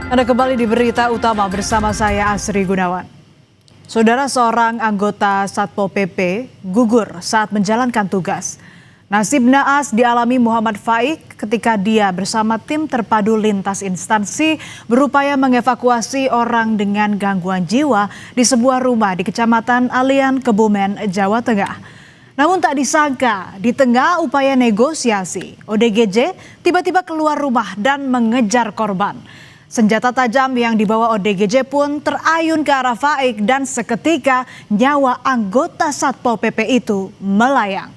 Anda kembali di berita utama bersama saya Asri Gunawan. Saudara, seorang anggota Satpol PP gugur saat menjalankan tugas. Nasib naas dialami Muhammad Faik ketika dia bersama tim terpadu lintas instansi berupaya mengevakuasi orang dengan gangguan jiwa di sebuah rumah di Kecamatan Alian, Kebumen, Jawa Tengah. Namun tak disangka, di tengah upaya negosiasi, ODGJ tiba-tiba keluar rumah dan mengejar korban. Senjata tajam yang dibawa ODGJ pun terayun ke arah Faik dan seketika nyawa anggota Satpol PP itu melayang.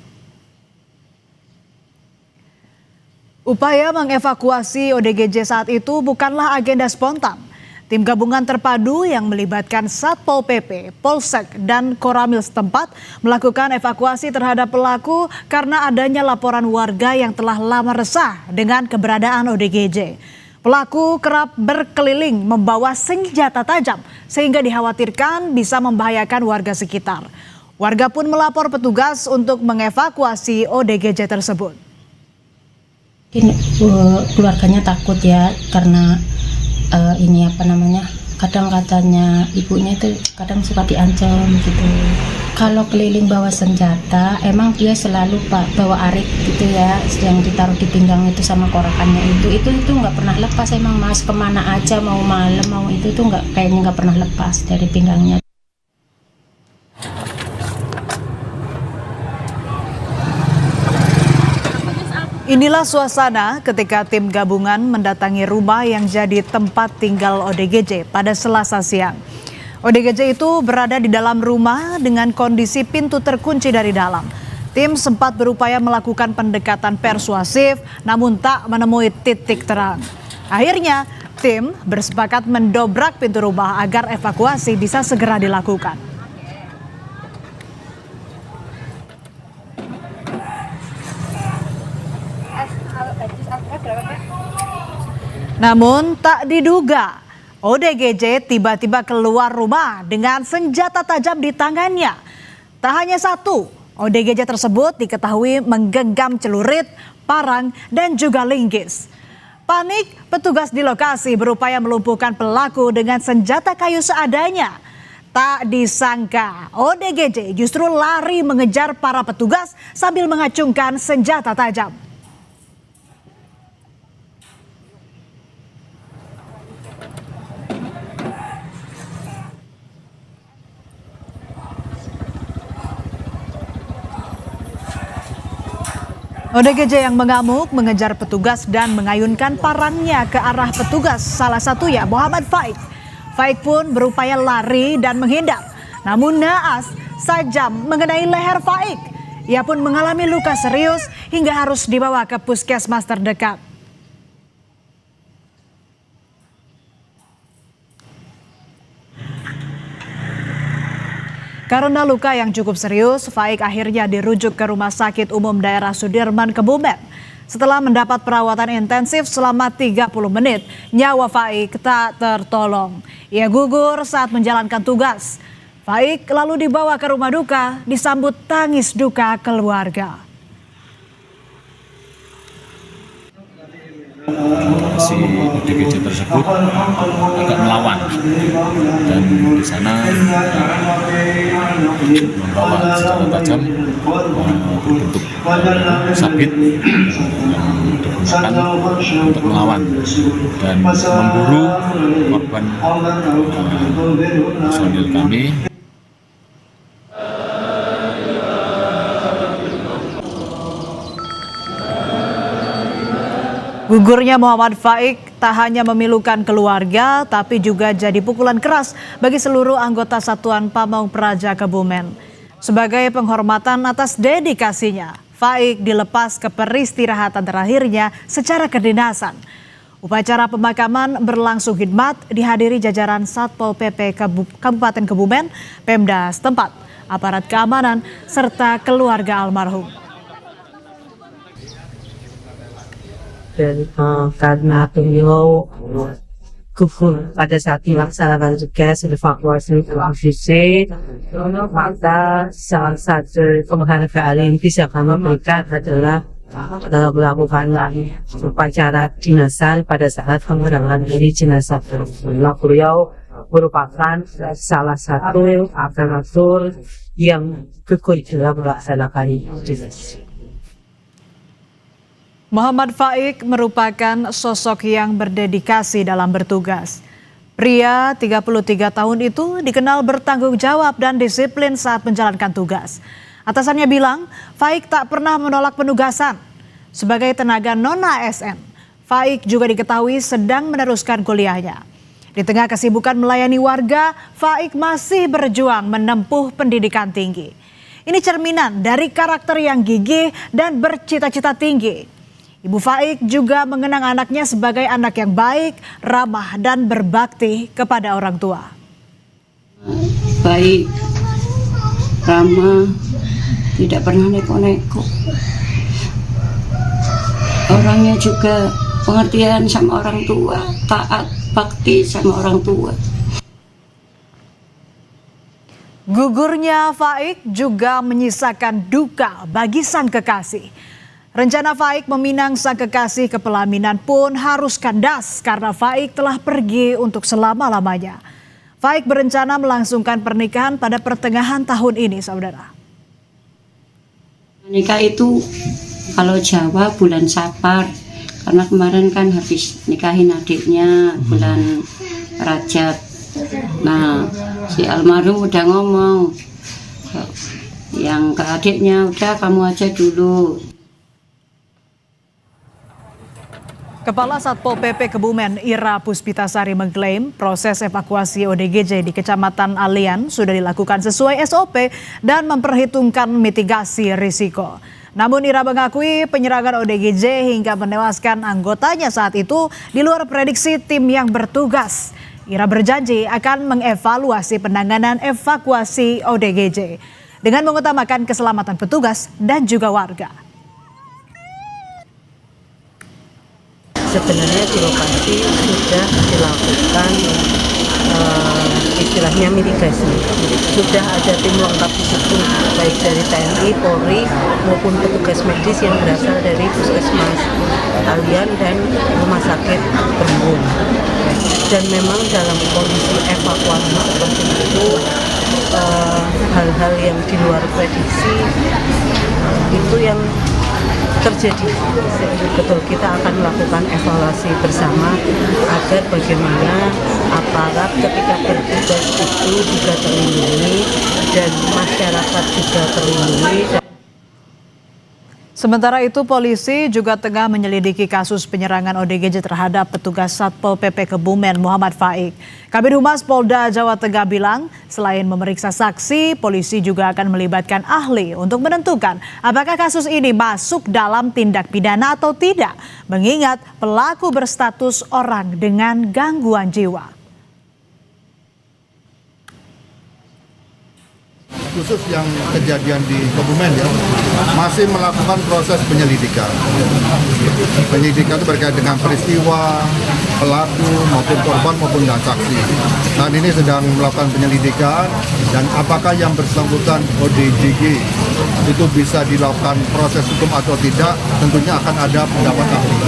Upaya mengevakuasi ODGJ saat itu bukanlah agenda spontan. Tim gabungan terpadu yang melibatkan Satpol PP, Polsek, dan Koramil setempat melakukan evakuasi terhadap pelaku karena adanya laporan warga yang telah lama resah dengan keberadaan ODGJ. Pelaku kerap berkeliling membawa senjata tajam sehingga dikhawatirkan bisa membahayakan warga sekitar. Warga pun melapor petugas untuk mengevakuasi ODGJ tersebut. Keluarganya takut ya karena kadang katanya ibunya itu kadang suka diancam gitu. Kalau keliling bawa senjata, emang dia selalu bawa arit gitu ya, yang ditaruh di pinggang itu sama korakannya itu nggak pernah lepas emang Mas, kemana aja mau malam mau itu tuh kayaknya nggak pernah lepas dari pinggangnya. Inilah suasana ketika tim gabungan mendatangi rumah yang jadi tempat tinggal ODGJ pada Selasa siang. ODGJ itu berada di dalam rumah dengan kondisi pintu terkunci dari dalam. Tim sempat berupaya melakukan pendekatan persuasif namun tak menemui titik terang. Akhirnya tim bersepakat mendobrak pintu rumah agar evakuasi bisa segera dilakukan. Namun tak diduga, ODGJ tiba-tiba keluar rumah dengan senjata tajam di tangannya. Tak hanya satu, ODGJ tersebut diketahui menggenggam celurit, parang, dan juga linggis. Panik, petugas di lokasi berupaya melumpuhkan pelaku dengan senjata kayu seadanya. Tak disangka, ODGJ justru lari mengejar para petugas sambil mengacungkan senjata tajam. ODGJ yang mengamuk mengejar petugas dan mengayunkan parangnya ke arah petugas, salah satunya Muhammad Faik. Faik pun berupaya lari dan menghindar, namun naas sajam mengenai leher Faik. Ia pun mengalami luka serius hingga harus dibawa ke puskesmas terdekat. Karena luka yang cukup serius, Faik akhirnya dirujuk ke Rumah Sakit Umum Daerah Sudirman, Kebumen. Setelah mendapat perawatan intensif selama 30 menit, nyawa Faik tak tertolong. Ia gugur saat menjalankan tugas. Faik lalu dibawa ke rumah duka, disambut tangis duka keluarga. Si ODGJ tersebut agak melawan dan di sana membawa senjata tajam berbentuk sabit yang digunakan untuk melawan dan memburu korban personil kami. Gugurnya Muhammad Faik tak hanya memilukan keluarga, tapi juga jadi pukulan keras bagi seluruh anggota Satuan Pamong Praja Kebumen. Sebagai penghormatan atas dedikasinya, Faik dilepas ke peristirahatan terakhirnya secara kedinasan. Upacara pemakaman berlangsung khidmat dihadiri jajaran Satpol PP Kabupaten Kebumen, Pemda setempat, aparat keamanan, serta keluarga almarhum. Dan karena beliau gugur pada saat dilaksanakan tugas evakuasi ODGJ, maka salah satu penghargaan yang bisa kami berikan adalah melakukan upacara dinasan pada saat pengerangan dari jenazah. Beliau merupakan salah satu aparatur yang gugur dalam melaksanakan dinasti. Muhammad Faik merupakan sosok yang berdedikasi dalam bertugas. Pria 33 tahun itu dikenal bertanggung jawab dan disiplin saat menjalankan tugas. Atasannya bilang, Faik tak pernah menolak penugasan. Sebagai tenaga non-ASN, Faik juga diketahui sedang meneruskan kuliahnya. Di tengah kesibukan melayani warga, Faik masih berjuang menempuh pendidikan tinggi. Ini cerminan dari karakter yang gigih dan bercita-cita tinggi. Ibu Faik juga mengenang anaknya sebagai anak yang baik, ramah, dan berbakti kepada orang tua. Baik, ramah, tidak pernah neko-neko. Orangnya juga pengertian sama orang tua, taat, bakti sama orang tua. Gugurnya Faik juga menyisakan duka bagi sang kekasih. Rencana Faik meminang sang kekasih ke pelaminan pun harus kandas karena Faik telah pergi untuk selama-lamanya. Faik berencana melangsungkan pernikahan pada pertengahan tahun ini, saudara. Nikah itu kalau Jawa bulan Sapar, karena kemarin kan habis nikahin adiknya bulan Rajab. Nah, si almarhum udah ngomong, yang ke adiknya udah kamu aja dulu. Kepala Satpol PP Kebumen Ira Puspitasari mengklaim proses evakuasi ODGJ di Kecamatan Alian sudah dilakukan sesuai SOP dan memperhitungkan mitigasi risiko. Namun Ira mengakui penyerangan ODGJ hingga menewaskan anggotanya saat itu di luar prediksi tim yang bertugas. Ira berjanji akan mengevaluasi penanganan evakuasi ODGJ dengan mengutamakan keselamatan petugas dan juga warga. Sebenarnya di lokasi sudah dilakukan istilahnya mitigasi. Sudah ada tim lengkap di situ, baik dari TNI, Polri maupun petugas medis yang berasal dari Puskesmas Alian dan Rumah Sakit Rembun. Dan memang dalam kondisi evakuasi seperti itu, hal-hal yang di luar prediksi itu yang terjadi. Betul, kita akan melakukan evaluasi bersama agar bagaimana aparat ketika bertugas itu juga terlindungi dan masyarakat juga terlindungi. Sementara itu polisi juga tengah menyelidiki kasus penyerangan ODGJ terhadap petugas Satpol PP Kebumen Muhammad Faik. Kabid Humas Polda Jawa Tengah bilang selain memeriksa saksi, polisi juga akan melibatkan ahli untuk menentukan apakah kasus ini masuk dalam tindak pidana atau tidak, mengingat pelaku berstatus orang dengan gangguan jiwa. Khusus yang kejadian di Kebumen ya, masih melakukan proses penyelidikan. Penyelidikan itu berkait dengan peristiwa, pelaku maupun korban maupun dan saksi. Saat ini sedang melakukan penyelidikan dan apakah yang bersangkutan ODGJ itu bisa dilakukan proses hukum atau tidak, tentunya akan ada pendapat ahli.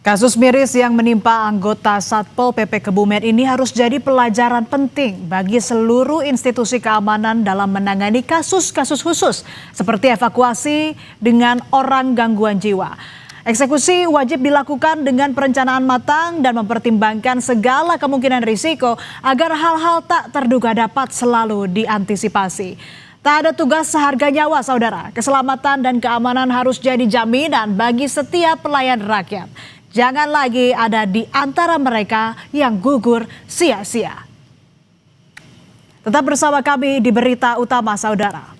Kasus miris yang menimpa anggota Satpol PP Kebumen ini harus jadi pelajaran penting bagi seluruh institusi keamanan dalam menangani kasus-kasus khusus seperti evakuasi dengan orang gangguan jiwa. Eksekusi wajib dilakukan dengan perencanaan matang dan mempertimbangkan segala kemungkinan risiko agar hal-hal tak terduga dapat selalu diantisipasi. Tak ada tugas seharga nyawa, saudara. Keselamatan dan keamanan harus jadi jaminan bagi setiap pelayan rakyat. Jangan lagi ada di antara mereka yang gugur sia-sia. Tetap bersama kami di Berita Utama, saudara.